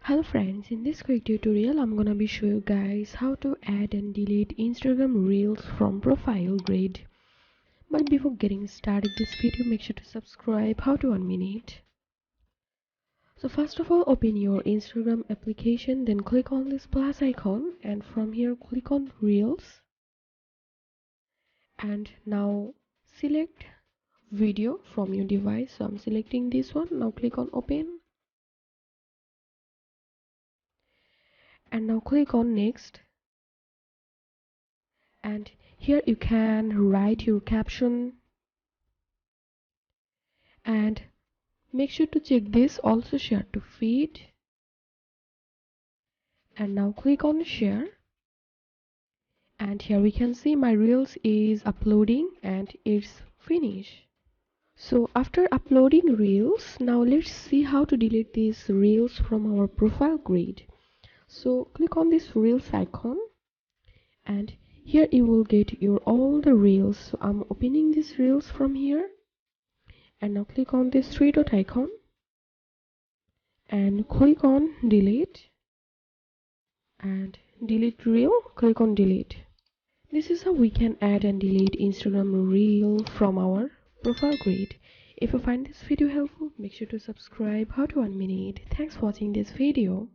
Hello friends, in this quick tutorial I'm gonna be showing you guys how to add and delete Instagram Reels from profile grid. But before getting started this video, make sure to subscribe. How to 1 minute. So first of all, open your Instagram application, then click on this plus icon and from here click on Reels, and now select video from your device. So I'm selecting this one. Now click on open and now click on next, and here you can write your caption and make sure to check this also share to feed, and now click on share, and here we can see my reels is uploading and it's finished. So after uploading reels, now let's see how to delete these reels from our profile grid. So click on this reels icon and here you will get your all the reels. So I'm opening these reels from here, and now click on this three dot icon and click on delete, and delete reel, click on delete. This is how we can add and delete Instagram reel from our profile grid. If you find this video helpful, make sure to subscribe. How to 1 minute. Thanks for watching this video.